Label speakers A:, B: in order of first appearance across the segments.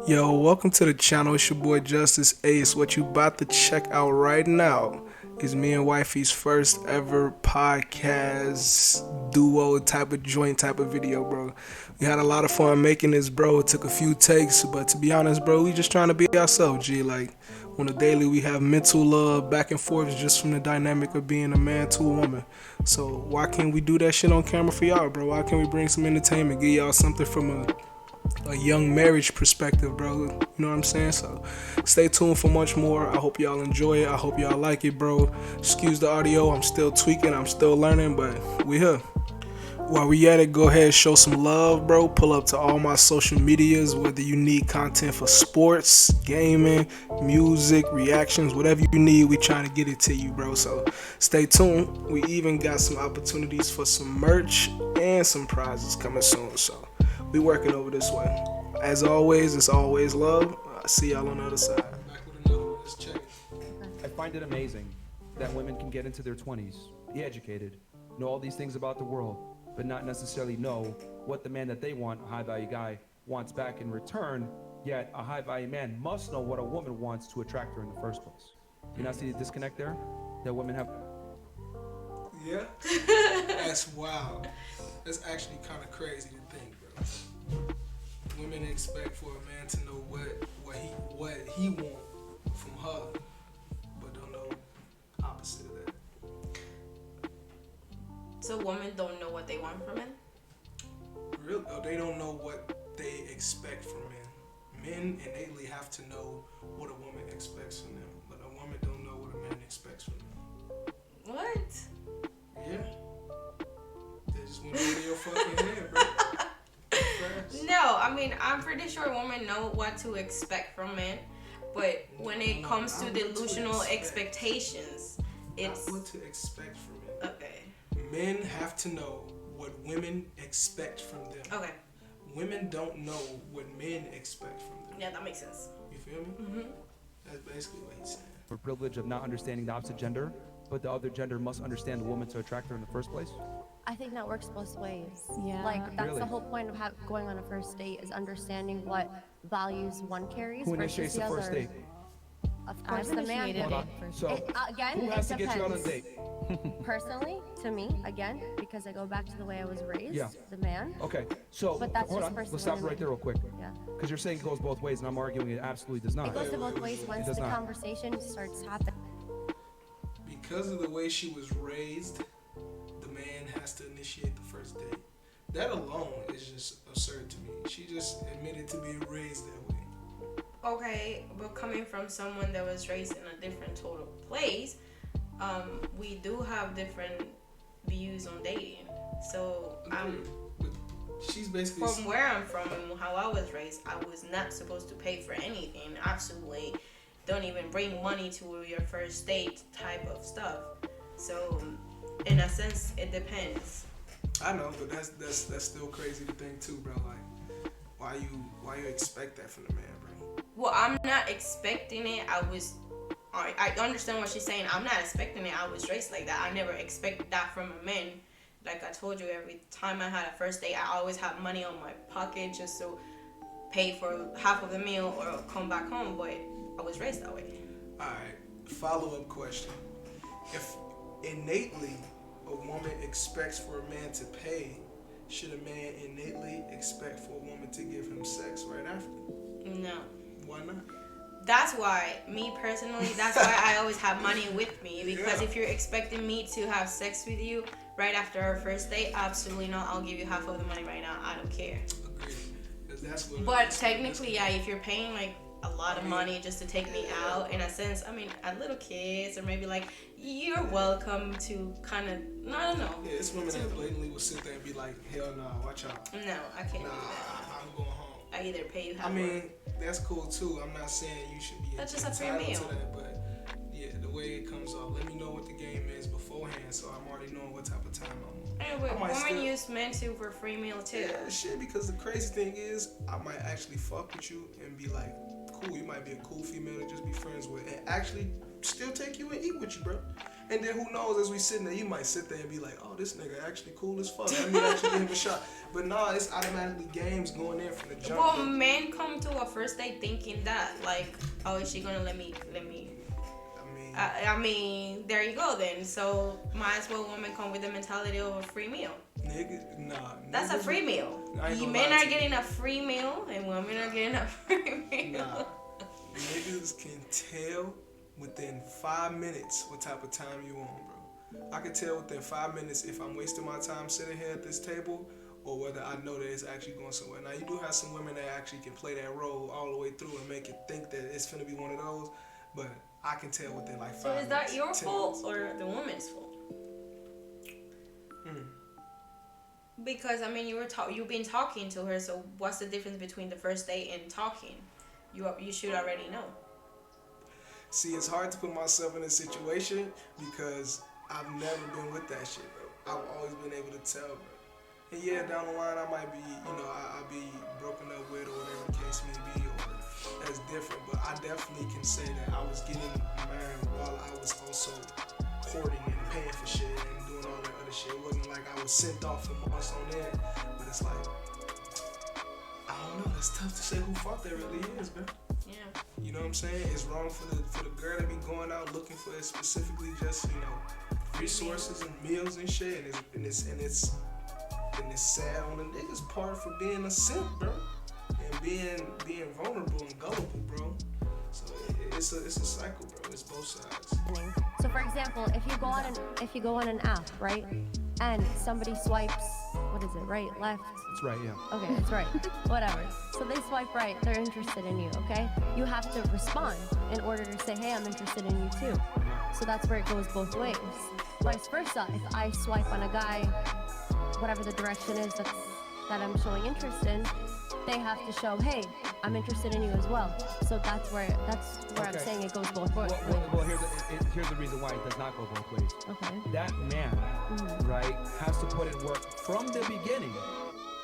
A: Yo, welcome to the channel. It's your boy Justice Ace. What you about to check out right now is me and Wifey's first ever podcast duo type of joint type of video, bro. We had a lot of fun making this, bro. It took a few takes, but to be honest, bro, we just trying to be ourselves, G. Like, on the daily, we have mental love back and forth just from the dynamic of being a man to a woman. So why can't we do that shit on camera for y'all, bro? Why can't we bring some entertainment, give y'all something from a young marriage perspective, bro? You know what I'm saying? So stay tuned for much more. I hope y'all enjoy it. I hope y'all like it, bro. Excuse the audio. I'm still tweaking. I'm still learning, but we here. While we at it, go ahead, show some love, bro. Pull up to all my social medias, whether you need content for sports, gaming, music, reactions, whatever you need, we trying to get it to you, bro. So stay tuned. We even got some opportunities for some merch and some prizes coming soon. So we working over this way. As always, it's always love. I'll see y'all on the other side. Back with another one. Let's check it.
B: I find it amazing that women can get into their 20s, be educated, know all these things about the world, but not necessarily know what the man that they want, a high-value guy, wants back in return, yet a high-value man must know what a woman wants to attract her in the first place. You not see the disconnect there? That women have...
A: Yeah? That's wild. That's actually kind of crazy to think, bro. Women expect for a man to know what he want from her, but don't know opposite of that.
C: So women don't know what they want from men?
A: Really? Oh, they don't know what they expect from men. Men innately have to know what a woman expects from them, but a woman don't know what a man expects from them.
C: What?
A: Yeah. They just went over your fucking head, bro.
C: No, I mean, I'm pretty sure women know what to expect from men, but when it comes to delusional expectations, it's...
A: Not what to expect from men.
C: Okay.
A: Men have to know what women expect from them.
C: Okay.
A: Women don't know what men expect from them.
C: Yeah, that makes sense.
A: You feel me?
C: Mm-hmm.
A: That's basically what he's saying.
B: For privilege of not understanding the opposite gender, but the other gender must understand the woman to attract her in the first place?
D: I think that works both ways.
E: Yeah.
D: Like, that's
B: Really?
D: the whole point of going on a first date is understanding what values one carries
B: Who
D: versus
B: initiates
D: the
B: the
D: other.
B: first date?
D: Of course,
E: I've
D: the man
E: initiated
D: did.
B: Hold
E: it
B: on.
E: first.
B: So,
D: Again,
B: who has to
D: it
B: get you out on a
D: depends.
B: date?
D: Personally, to me, again, because I go back to the way I was raised,
B: Yeah.
D: the man.
B: Okay, so
D: But that's
B: hold
D: just
B: on. Let's
D: personally
B: stop right there real quick.
D: Yeah.
B: Because you're saying it goes both ways, and I'm arguing it absolutely does not.
D: It goes to both ways once
B: does
D: the
B: not.
D: conversation starts happening.
A: Because of the way she was raised, the man has to initiate the first date. That alone is just absurd to me. She just admitted to being raised that way.
C: Okay, but coming from someone that was raised in a different total place, we do have different views on dating. So
A: But she's basically
C: from where I'm from and how I was raised, I was not supposed to pay for anything. Absolutely, don't even bring money to your first date type of stuff. So, in a sense, it depends.
A: I know, but that's still crazy to think too, bro. Like, why you expect that from the man, bro?
C: Well, I'm not expecting it. I understand what she's saying. I'm not expecting it. I was raised like that. I never expected that from a man. Like I told you, every time I had a first date, I always had money on my pocket just to pay for half of the meal or come back home. But I was raised that way.
A: Alright, follow-up question. If innately a woman expects for a man to pay, should a man innately expect for a woman to give him sex right after?
C: No.
A: Why not?
C: That's why, me personally, that's why I always have money with me. Because if you're expecting me to have sex with you right after our first date, absolutely not. I'll give you half of the money right now. I don't care.
A: Agreed. 'Cause that's what.
C: But technically, yeah, if you're paying like a lot of money just to take me out, in a sense, I mean, a little kiss or maybe like, you're welcome to kind of, I don't know.
A: Yeah, it's women that blatantly will sit there and be like, hell no, watch out.
C: No, I can't
A: Nah,
C: do that.
A: I'm going home.
C: I either pay you half
A: I mean, that's cool too. I'm not saying you should be
C: That's just a free
A: entitled
C: meal.
A: to that, but yeah, the way it comes off, let me know what the game is beforehand, so I'm already knowing what type of time I'm on.
C: Anyway,
A: I might
C: women
A: still-
C: use men too for free meal too.
A: Yeah, shit, because the crazy thing is, I might actually fuck with you and be like, cool, you might be a cool female to just be friends with, and actually still take you and eat with you, bro. And then who knows, as we sitting there, you might sit there and be like, oh, this nigga actually cool as fuck. Let me actually give him a shot. But nah, it's automatically games going in from the jump.
C: Well, men come to a first date thinking that, like, oh, is she gonna let me? I mean, there you go then. So might as well women come with the mentality of a free meal.
A: Niggas, nah.
C: That's a free meal. Men are getting a free meal and women are getting a free meal.
A: Nah. Niggas can tell within 5 minutes what type of time you on, bro. I can tell within 5 minutes if I'm wasting my time sitting here at this table or whether I know that it's actually going somewhere. Now, you do have some women that actually can play that role all the way through and make it think that it's finna be one of those, but I can tell within like 5 minutes.
C: So is that your fault or the woman's fault? Because I mean, you've been talking to her, so what's the difference between the first date and talking? You should already know.
A: See, it's hard to put myself in a situation because I've never been with that shit, bro. I've always been able to tell, bro. And yeah, down the line, I might be, I'll be broken up with or whatever the case may be, or that's different. But I definitely can say that I was getting married while I was also courting and paying for shit and doing all that other shit. It wasn't like I was sent off for months on end, but it's like, I don't know. It's tough to say who fault that really is, man.
C: Yeah.
A: You know what I'm saying? It's wrong for the girl to be going out looking for it specifically just resources and meals and shit, and it's sad on the niggas' part for being a simp, bro, and being vulnerable and gullible, bro. So it's a cycle, bro. It's both sides.
D: So for example, if you go on an app, right, and somebody swipes, what is it, right, left?
B: It's right, yeah.
D: Okay, it's right. Whatever. So they swipe right, they're interested in you, okay? You have to respond in order to say, hey, I'm interested in you too. So that's where it goes both ways. Vice versa, if I swipe on a guy, whatever the direction is that I'm showing interest in, they have to show, hey, I'm interested in you as well. So that's where okay. I'm saying it goes both ways.
B: Well, here's the reason why it does not go both ways.
D: Okay.
B: That man, right, has to put in work from the beginning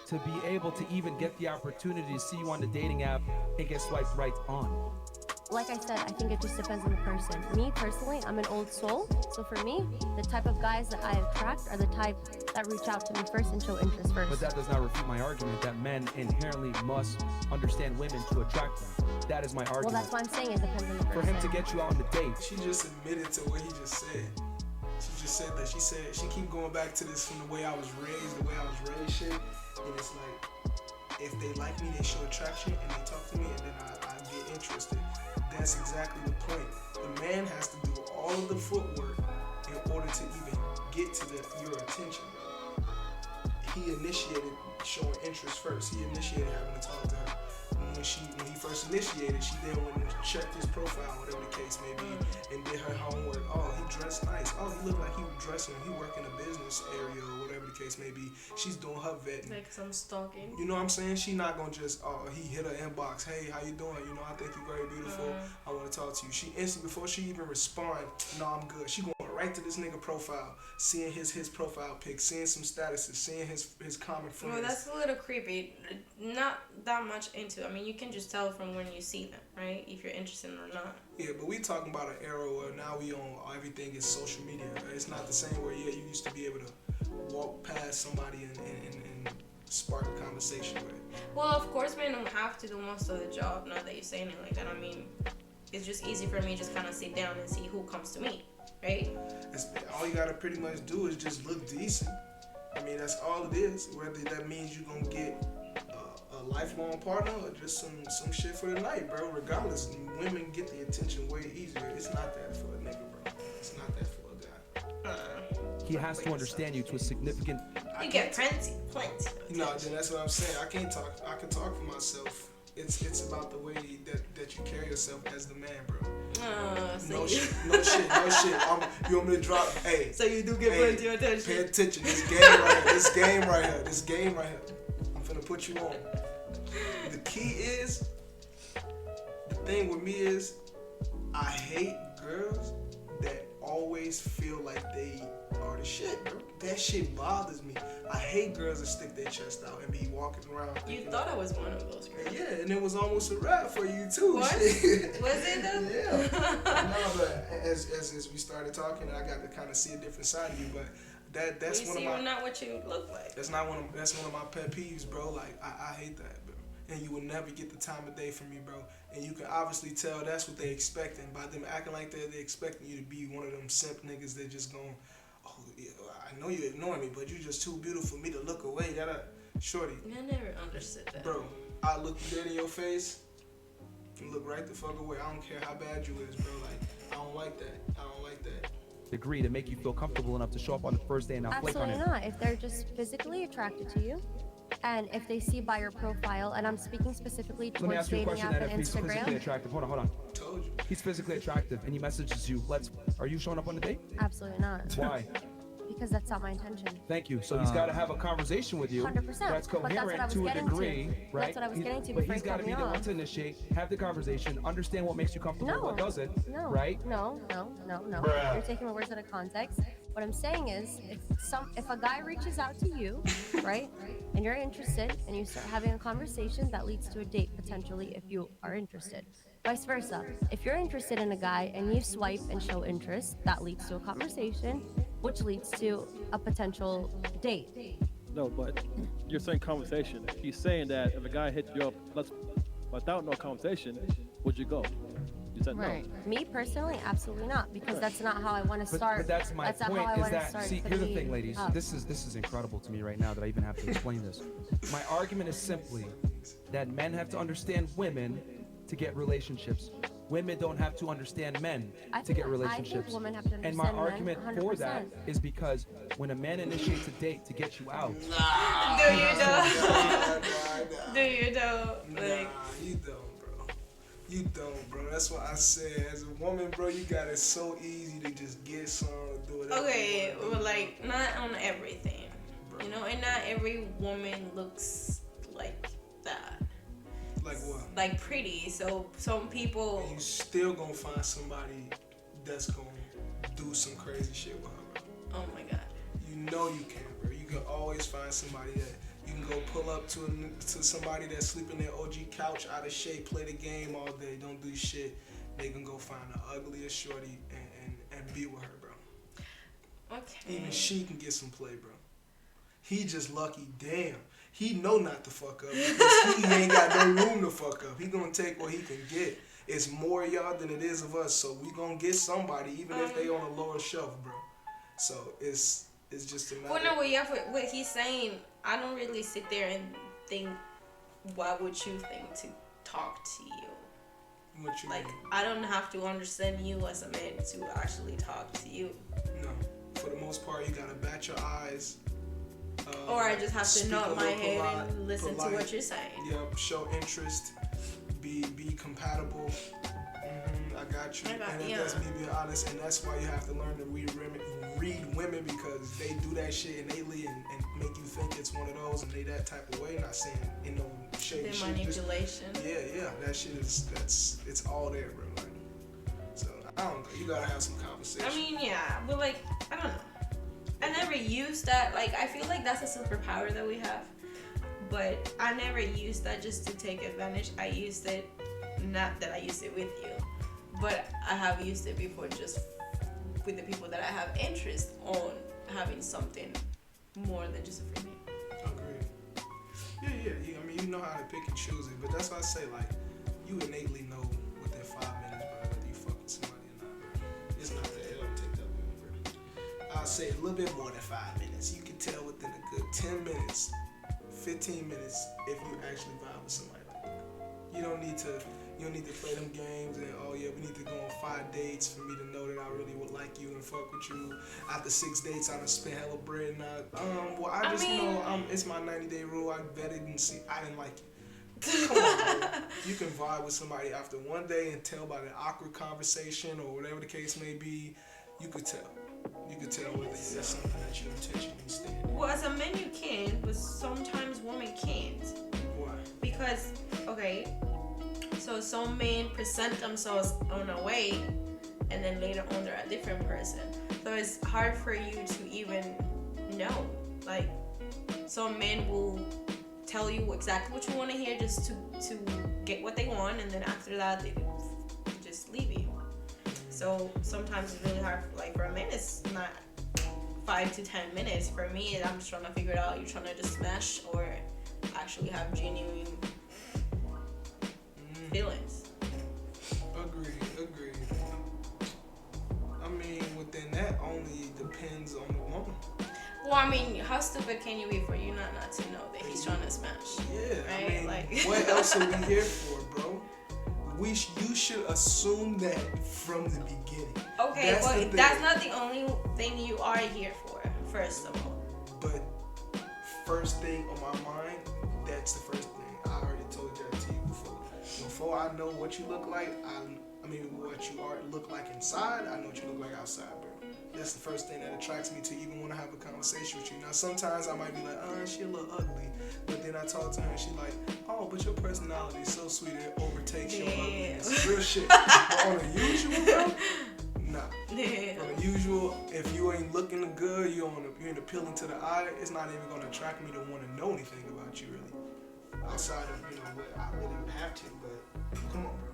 B: to be able to even get the opportunity to see you on the dating app and get swiped right on.
D: Like I said, I think it just depends on the person. Me, personally, I'm an old soul. So for me, the type of guys that I attract are the type that reach out to me first and show interest first.
B: But that does not refute my argument that men inherently must understand women to attract them. That is my argument.
D: Well, that's why I'm saying it depends on the person.
B: For him to get you out on the date.
A: She just admitted to what he just said. She just said that. She keep going back to this from the way I was raised shit. And it's like, if they like me, they show attraction and they talk to me, and then I get interested. That's exactly the point. The man has to do all of the footwork in order to even get to your attention, bro. He initiated showing interest first. He initiated having to talk to her. When he first initiated, she then went and checked his profile, whatever the case may be, and did her homework. Oh, he dressed nice. Oh, he looked like he was dressing. He worked in a business area or whatever the case may be. She's doing her vetting.
C: Like some stalking.
A: You know what I'm saying? She not gonna just, he hit her inbox. Hey, how you doing? I think you're very beautiful. I want to talk to you. She instantly, before she even respond, no, I'm good. She going right to this nigga profile, seeing his profile pic, seeing some statuses, seeing his common friends.
C: Well, that's a little creepy. Not that much into. I mean, you can just tell from when you see them, right? If you're interested or not.
A: Yeah, but we talking about an era where now we on everything is social media. It's not the same where you used to be able to walk past somebody and spark a conversation with it.
C: Well, of course, men don't have to do most of the job. Now that you're saying it like that, I mean, it's just easy for me to just kind of sit down and see who comes to me, right?
A: All you gotta pretty much do is just look decent. I mean, that's all it is. Whether that means you're gonna get a lifelong partner or just some shit for the night, bro. Regardless, women get the attention way easier. It's not that for a nigga, bro. It's not that for a guy.
B: He has to understand you to a significant.
C: You get plenty.
A: No, then that's what I'm saying. I can talk for myself. It's about the way that you carry yourself as the man, bro. No shit. You want me to drop? Hey.
C: So you do get plenty of attention.
A: Pay attention. This game right here. I'm finna put you on. The key is, the thing with me is, I hate girls that always feel like they are hard as shit, bro. That shit bothers me. I hate girls that stick their chest out and be walking around.
C: You thought I was one of those girls.
A: Yeah, and it was almost a wrap for you too.
C: What?
A: Shit.
C: Was it though?
A: Yeah. No, but as we started talking, I got to kind of see a different side of you. But that's one of my.
C: You're not what you look like.
A: That's one of my pet peeves, bro. Like I hate that, bro. And you will never get the time of day from me, bro. And you can obviously tell that's what they expecting by them acting like that. They expecting you to be one of them simp niggas that just going, oh, yeah, I know you ignoring me, but you just too beautiful for me to look away. Shorty.
C: I never understood that.
A: Bro, I look dead in your face. You look right the fuck away. I don't care how bad you is, bro. Like I don't like that. I don't like that.
B: Degree to make you feel comfortable enough to show up on the first day and not flake on it.
D: Absolutely not. If they're just physically attracted to you, and if they see by your profile, and I'm speaking specifically
B: Let me
D: towards
B: ask you a
D: dating
B: question.
D: app
B: Then,
D: and
B: if he's physically
D: Instagram.
B: attractive, hold on.
A: Told you.
B: He's physically attractive, and he messages you. Are you showing up on the date?
D: Absolutely not.
B: Why?
D: Because that's not my intention.
B: Thank you. So he's got to have a conversation with you
D: 100%.
B: that's
D: But that's what I
B: coherent
D: was
B: to a
D: getting
B: degree,
D: to.
B: right?
D: That's what I was getting to
B: But
D: before
B: he's
D: you
B: got to
D: cut
B: be
D: me
B: the one
D: off.
B: to initiate, have the conversation, understand what makes you comfortable,
D: No.
B: what doesn't,
D: No.
B: right?
D: No. You're taking my words out of context. What I'm saying is, if a guy reaches out to you, right, and you're interested, and you start having a conversation that leads to a date potentially, if you are interested. Vice versa. If you're interested in a guy and you swipe and show interest, that leads to a conversation, which leads to a potential date.
E: No, but you're saying conversation. He's saying that if a guy hits you up without no conversation, would you go? You said
D: Right.
E: no.
D: Me personally, absolutely not, because that's not how I want to start.
B: But that's my
D: not
B: point.
D: how I
B: Is
D: wanna
B: that
D: start
B: see?
D: the
B: Here's the
D: meeting
B: thing, ladies.
D: up.
B: This is incredible to me right now that I even have to explain this. My argument is simply that men have to understand women to get relationships. Women don't have to understand men to get relationships.
D: I think women have to understand
B: And my argument
D: men,
B: for that
D: 100%.
B: is because when a man initiates a date to get you out,
C: Do you though?
A: Nah.
C: Do you though?
A: Nah,
C: Like,
A: you don't, bro. You don't, bro. That's why I said, as a woman, bro, you got it so easy to just get some or do whatever.
C: okay, well, like not on everything, you know, and not every woman looks like that.
A: Like what?
C: Like pretty. So some people.
A: You still gonna find somebody that's gonna do some crazy shit with her, bro.
C: Oh my god.
A: You know you can, bro. You can always find somebody that you can go pull up to somebody that's sleeping their OG couch out of shape, play the game all day, don't do shit. They can go find the ugliest shorty and be with her, bro.
C: Okay.
A: Even she can get some play, bro. He just lucky, damn. He know not to fuck up because he ain't got no room to fuck up. He gonna take what he can get. It's more y'all than it is of us, so we gonna get somebody, even if they on a lower shelf, bro. So it's just a matter.
C: Well, no, well, yeah, what he's saying, I don't really sit there and think, why would you think to talk to you?
A: What you
C: Like,
A: mean?
C: I don't have to understand you as a man to actually talk to you.
A: No. For the most part, you gotta bat your eyes.
C: Or I just have to
A: speak
C: nod
A: a
C: my
A: little
C: head and listen
A: polite.
C: to what you're saying.
A: Yep, show interest, be compatible. I got you. And that's me being honest, and that's why you have to learn to read women because they do that shit innately and make you think it's one of those and they that type of way. Not saying in no shady
C: The
A: shit.
C: manipulation.
A: Yeah, that shit it's all there, bro. Like, so I don't know. You gotta have some conversation.
C: I mean, yeah, but like, I don't know. I never used that. Like, I feel like that's a superpower that we have. But I never used that just to take advantage. I used it, not that I used it with you, but I have used it before just with the people that I have interest on having something more than just a free meal.
A: Agreed. Yeah. I mean, you know how to pick and choose it, but that's why I say, like, you innately know within 5 minutes, bro, whether you fucking somebody or not, bro. It's not that. It don't take that long, bro. I'll say a little bit more than 5 minutes. You can tell within a good 10 minutes, 15 minutes if you actually vibe with somebody like that. You don't need to play them games and, oh yeah, we need to go on 5 dates for me to know that I really would like you and fuck with you. After 6 dates, I done spent hella bread and I just know it's my 90-day rule. I vetted and see I didn't like you. Come on, bro. You can vibe with somebody after 1 day and tell by the awkward conversation or whatever the case may be. You could tell. You could tell whether that's something that you're intentionally standing.
C: Well, as a man you can, but sometimes women can't.
A: Why?
C: Because, okay, so some men present themselves on a way, and then later on they're a different person. So it's hard for you to even know. Like, some men will tell you exactly what you want to hear just to get what they want, and then after that they just leave you. So sometimes it's really hard. Like, for a man, it's not 5 to 10 minutes. For me, I'm just trying to figure it out. You're trying to just smash or actually have genuine feelings.
A: Agreed. I mean, within that only depends on the woman.
C: Well, I mean, how stupid can you be for you not to know that he's trying to smash?
A: Yeah,
C: right?
A: I mean,
C: Like,
A: what else are we here for, bro? You should assume that from the beginning.
C: Okay, but that's not the only thing you are here for, first of all.
A: But first thing on my mind, that's the first thing. I already told that to you before. Before I know what you look like, I mean what you look like inside, I know what you look like outside, bro. That's the first thing that attracts me to even want to have a conversation with you. Now, sometimes I might be like, she a little ugly. But then I talk to her and she like, oh, but your personality is so sweet, it overtakes your ugliness. Real shit. But on the usual, bro, nah.
C: Yeah.
A: On the usual, if you ain't looking good, you ain't appealing to the eye, it's not even going to attract me to want to know anything about you, really. Outside of, what I really would have to, but come on, bro.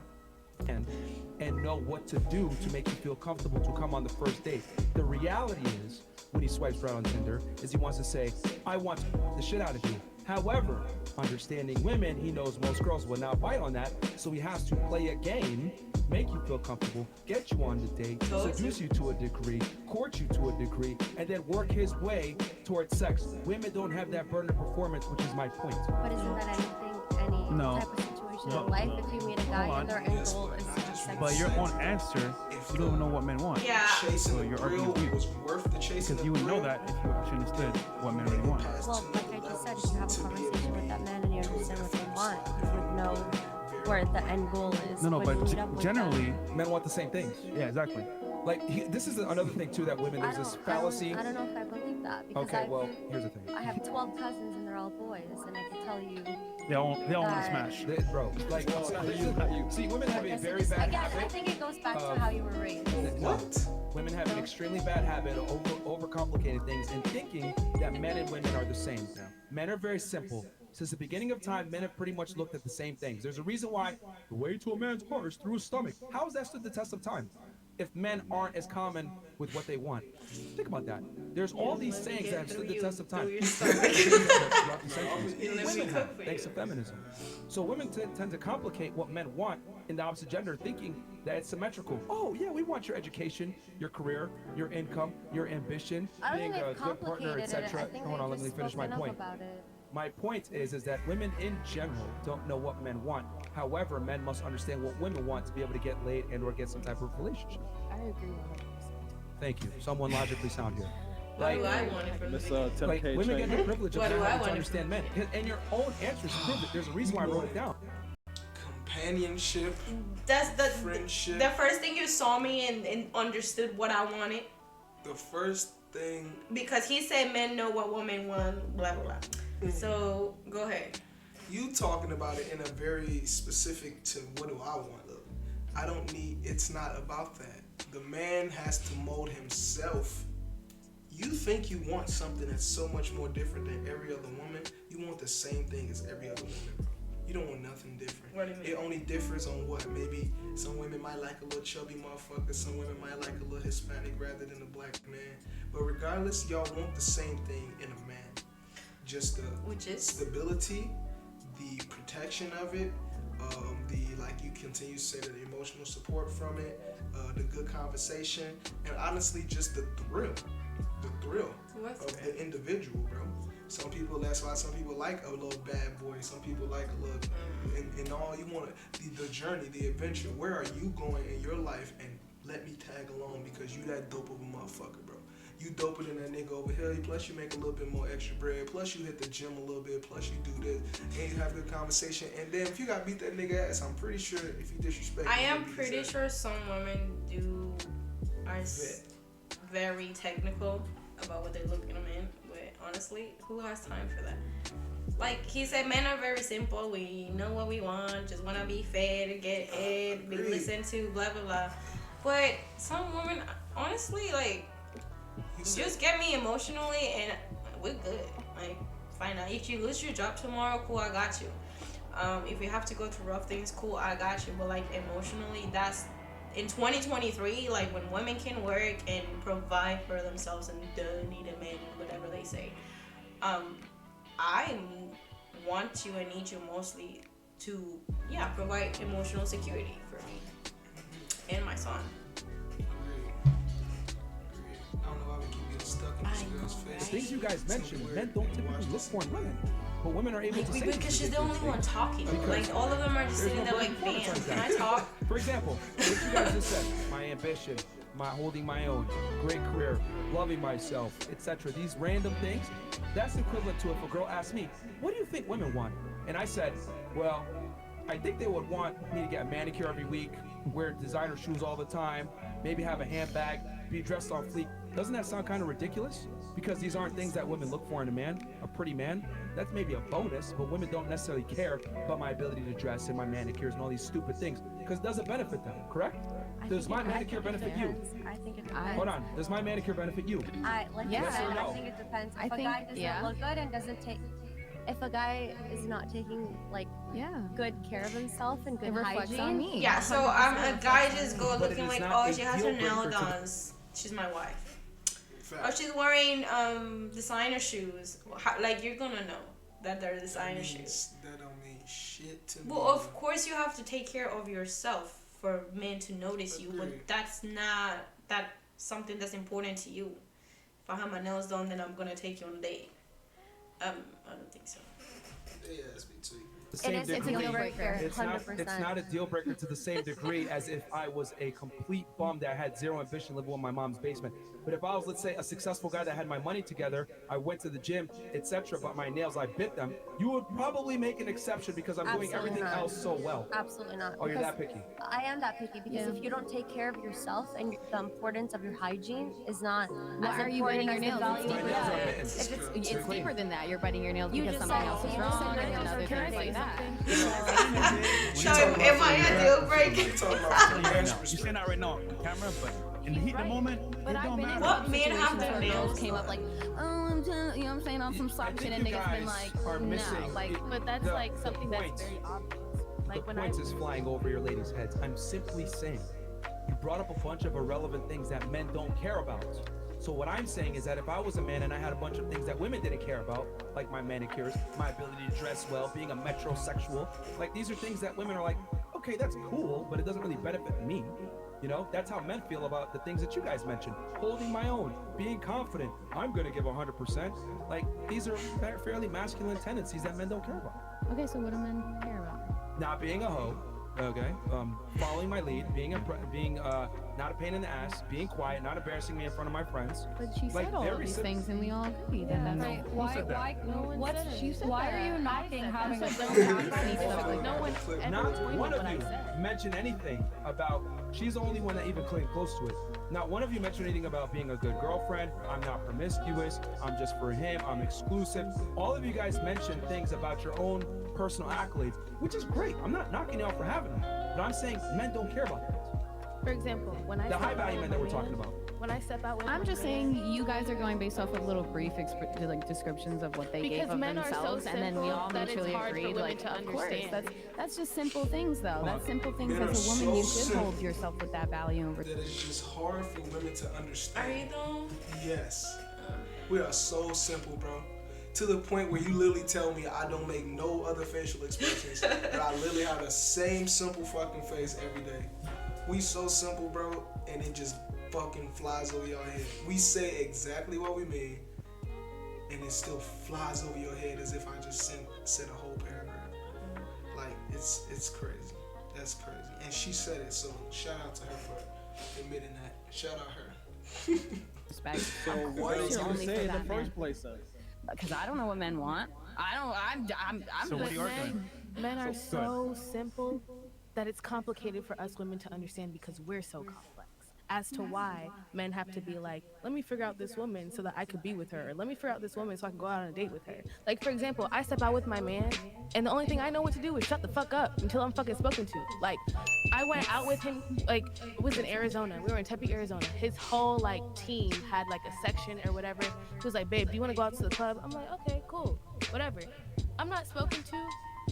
B: And know what to do to make you feel comfortable to come on the first date. The reality is, when he swipes right on Tinder, is he wants to say, I want the shit out of you. However, understanding women, he knows most girls will not bite on that, so he has to play a game, make you feel comfortable, get you on the date, seduce you to a degree, court you to a degree, and then work his way towards sex. Women don't have that burden of performance, which is my point.
D: But isn't that any
F: No.
D: type of situation in life? If you meet a guy and their end goal is to have sex,
F: But your own answer, you don't even know what men want.
C: Yeah.
A: Chasing
F: So
A: the
F: you're
A: thrill
F: arguing with you.
A: was worth the chasing.
F: Because you would know that if you actually understood what men really want.
D: well, like I just said, if you have a conversation with that man and you understand what they want, you would know where the end goal is.
F: No,
D: when you
F: but
D: meet up with
F: generally,
B: Men want the same things.
F: yeah, exactly.
B: Like, this is another thing too that women,
D: them.
B: there's this fallacy.
D: I don't know if I believe that because
B: Okay, well, here's the thing.
D: I have 12 cousins and they're all boys, and I can tell you.
F: They all want to
D: That-
F: smash.
B: Bro, like, see, women have a
D: This
B: very
D: is,
B: bad
D: again, I
B: habit.
D: think it goes back to how you were raised.
A: What?
B: Women have an extremely bad habit of overcomplicating things and thinking that men and women are the same. Men are very simple. Since the beginning of time, men have pretty much looked at the same things. There's a reason why the way to a man's heart is through his stomach. How has that stood the test of time? If men aren't as common with what they want. Think about that. There's all these sayings that have stood the test of time. Throughout the centuries. Women have, thanks to feminism. So women tend to complicate what men want in the opposite gender, thinking that it's symmetrical. Oh yeah, we want your education, your career, your income, your ambition,
D: I don't
B: being
D: think
B: a
D: they've
B: good partner,
D: complicated it. I
B: etc.
D: think
B: Hold on, let
D: they've
B: me
D: just
B: finish my
D: spoken up
B: point.
D: about it.
B: My point is that women in general don't know what men want. However, men must understand what women want to be able to get laid and or get some type of relationship.
D: I agree 100%.
B: Thank you. Someone logically sound here.
C: What
B: Like,
C: do I want it from
E: Let's
C: the
B: like
E: 10K
B: women get
E: check.
B: the privilege of
C: What do
B: not
C: I
B: having to
C: want it
B: understand men. And your own answers prove it. There's a reason why I wrote it down.
A: Companionship,
C: That's
A: friendship.
C: the first thing you saw me and understood what I wanted,
A: The first thing.
C: because he said men know what women want, blah blah blah. So go ahead.
A: You talking about it in a very specific to what do I want? Look, I don't need. It's not about that. The man has to mold himself. You think you want something that's so much more different than every other woman. You want the same thing as every other woman, bro. You don't want nothing different.
C: What do you mean?
A: It only differs on what? Maybe some women might like a little chubby motherfucker. Some women might like a little Hispanic rather than a black man. But regardless, y'all want the same thing in a man. Just the
C: Which is?
A: stability, the protection of it, the, like you continue to say, the emotional support from it, the good conversation, and honestly just the thrill
C: What's
A: of the individual, bro. Some people, that's why some people like a little bad boy. Some people like a little, and all you want the journey, the adventure. Where are you going in your life? And let me tag along because you that dope of a motherfucker, bro. You doper than that nigga over here. Plus you make a little bit more extra bread. Plus you hit the gym a little bit. Plus you do this, and you have good conversation. And then if you got beat that nigga ass, I'm pretty sure if you disrespect,
C: I
A: him,
C: am
A: you'll be
C: pretty
A: deserved.
C: sure some women are very technical about what they're looking at men, but honestly, who has time for that? Like he said, men are very simple. We know what we want, just want to be fed, get head, be listened to, blah blah blah. But some women, honestly, like Just get me emotionally, and we're good. Like, fine. If you lose your job tomorrow, cool, I got you. If you have to go through rough things, cool, I got you. But like emotionally, that's in 2023. Like when women can work and provide for themselves and don't need a man, whatever they say. I want you and need you mostly to provide emotional security for me and my son.
A: I don't know why we keep getting stuck in this girl's face.
B: The things you guys mentioned, men don't typically look for in women. But women are able to say
C: because she's the only one talking. Like all of them are just sitting there like, damn, can I talk?
B: For example, what you guys just said, my ambition, my holding my own, great career, loving myself, etc. These random things, that's equivalent to if a girl asked me, what do you think women want? And I said, well, I think they would want me to get a manicure every week, wear designer shoes all the time, maybe have a handbag, be dressed on fleek. Doesn't that sound kind of ridiculous? Because these aren't things that women look for in a man, a pretty man. That's maybe a bonus, but women don't necessarily care about my ability to dress and my manicures and all these stupid things because it doesn't benefit them, correct? Does my manicure benefit you?
D: I think it depends.
B: Hold on, does my manicure benefit you?
D: I
B: Yes or no?
D: think it depends. If a guy doesn't look good and doesn't take, if a guy is not taking like good care of himself and good hygiene,
C: Yeah, so a guy just go
B: But
C: looking
B: it is
C: like,
B: not
C: oh,
B: a
C: she has her
B: deal
C: nail
B: breaker to-
C: done. She's my wife. Oh, she's wearing designer shoes. Like you're gonna know that they're designer shoes.
A: That don't mean shit to me.
C: Well, of course you have to take care of yourself for men to notice you, but that's not something that's important to you. If I have my nails done, then I'm gonna take you on a date. I don't think so.
A: Yeah, that's me too.
B: The same
D: it's a
B: degree.
D: deal breaker,
B: It's
D: 100%.
B: not a deal breaker to the same degree as if I was a complete bum that had zero ambition living in my mom's basement. But if I was, let's say, a successful guy that had my money together, I went to the gym, etc., but my nails, I bit them, you would probably make an exception because I'm doing everything else so well.
D: Absolutely not.
B: Oh, you're
D: Because
B: that picky.
D: I am that picky because if you don't take care of yourself and the importance of your hygiene is not
G: Why
D: as
G: are you
D: important
G: biting your
D: as
G: nails?
D: the value.
B: My nails are
D: Yeah.
B: mittens.
G: It's
B: clean.
G: deeper than that. You're biting your nails
D: You
G: because
D: just
G: something
D: said-
G: else is
D: you
G: wrong
D: said
G: and
D: nails
G: other
D: are
G: things like that.
C: So am I a deal breaker?
F: You're saying that right now on camera, but in the heat of the moment,
G: But
F: it
G: I've
F: don't
G: been in
F: matter.
C: What men
G: situations
C: have their
G: where
C: nails
G: girls came up like, oh, I'm trying, you know what I'm saying, on some
B: I
G: soft
B: think
G: shit, and
B: you
G: niggas been
B: guys
G: like,
B: are
G: no,
B: missing
G: like,
H: But that's
B: the-
H: like
B: the
H: something that's
B: point.
H: very obvious. Like
B: The
H: when I
B: point is flying over your ladies' heads. I'm simply saying, you brought up a bunch of irrelevant things that men don't care about. So what I'm saying is that if I was a man and I had a bunch of things that women didn't care about, like my manicures, my ability to dress well, being a metrosexual, like these are things that women are like, okay, that's cool, but it doesn't really benefit me. You know, that's how men feel about the things that you guys mentioned. Holding my own, being confident, I'm gonna give 100%. Like, these are fairly masculine tendencies that men don't care about.
G: okay, so what do men care about?
B: Not being a hoe, okay, following my lead, being not a pain in the ass, being quiet, not embarrassing me in front of my friends.
G: But she
B: Like,
G: said all of
B: very
G: these
B: sim-
G: things, and we all agree that that's
H: Right.
G: why are you knocking having a
H: said
G: friend
H: that.
G: see stuff like
H: No
G: that?
H: one ever
B: Not
H: told me
B: one
H: what
B: of
H: I
B: you
H: said.
B: mentioned anything about, she's the only one that even came close to it. Not one of you mentioned anything about being a good girlfriend, I'm not promiscuous, I'm just for him, I'm exclusive. All of you guys mentioned things about your own personal accolades, which is great. I'm not knocking you out for having them. But I'm saying men don't care about that.
H: For example, when I
B: The
H: step
B: high
H: out
B: value
H: with
B: men that
H: my
B: we're talking
H: man-
B: about.
H: When I step out with
G: I'm
H: my
G: just
H: man-
G: saying you guys are going based off of little brief descriptions of what they gave
H: Because
G: of
H: men are so
G: themselves, and then we
H: simple
G: all
H: that it's
G: mutually
H: hard for
G: agreed,
H: women
G: like,
H: to
G: of course,
H: understand.
G: that's just simple things, though. That's simple things
A: Men
G: as a
A: are
G: woman
A: so
G: you should
A: simple.
G: hold yourself with that value over.
A: That it's just hard for women to
C: Are
A: understand.
C: you though?
A: Yes. We are so simple, bro. To the point where you literally tell me I don't make no other facial expressions. That I literally have the same simple fucking face every day. We so simple, bro, and it just fucking flies over your head. We say exactly what we mean, and it still flies over your head as if I just said a whole paragraph. Like, it's crazy. That's crazy. And she said it, so shout out to her for admitting that. Shout out her.
G: Respect.
E: So what
G: course
E: are you
G: you're
E: gonna
G: only
E: say
G: for
E: in the
G: that man.
E: first place then?
G: Because I don't know what men want. I'm
F: So what
G: just
F: are you arguing?
H: Men are
F: So, go
H: so simple that it's complicated for us women to understand because we're so complex. as to why men have to be like, let me figure out this woman so that I could be with her, or let me figure out this woman so I can go out on a date with her. Like, for example, I step out with my man, and the only thing I know what to do is shut the fuck up until I'm fucking spoken to. Like, I went out with him, like, it was in Arizona. We were in Tempe, Arizona. His whole, like, team had, like, a section or whatever. He was like, babe, do you want to go out to the club? I'm like, okay, cool, whatever. I'm not spoken to.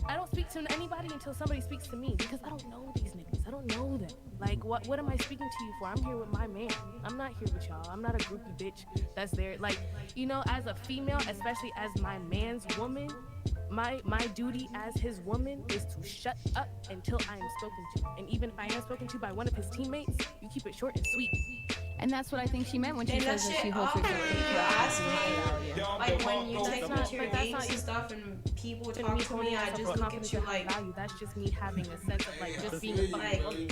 H: I don't speak to anybody until somebody speaks to me, because I don't know these niggas. I don't know them. Like, what am I speaking to you for? I'm here with my man. I'm not here with y'all. I'm not a groupie bitch that's there. Like, you know, as a female, especially as my man's woman, my duty as his woman is to shut up until I am spoken to. And even if I am spoken to by one of his teammates, you keep it short and sweet.
G: And that's what I think she meant when she
C: And that
G: says that
C: shit
G: she hopes
C: awkward.
G: it's
C: Ask me, like when you
H: That's
C: take me
H: not-
C: to your
H: but that's
C: dates
H: not
C: and stuff, and people
H: And
C: talk
H: me
C: to
H: holding
C: me, I
H: myself
C: just
H: with
C: look
H: confidence
C: at you
H: and high
C: like,
H: value. That's just me having a sense of like just being a fucking woman.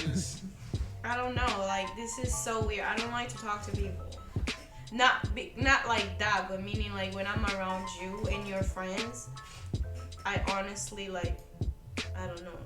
C: I don't know, like this is so weird. I don't like to talk to people. Not like that, but meaning like when I'm around you and your friends, I honestly like, I don't know.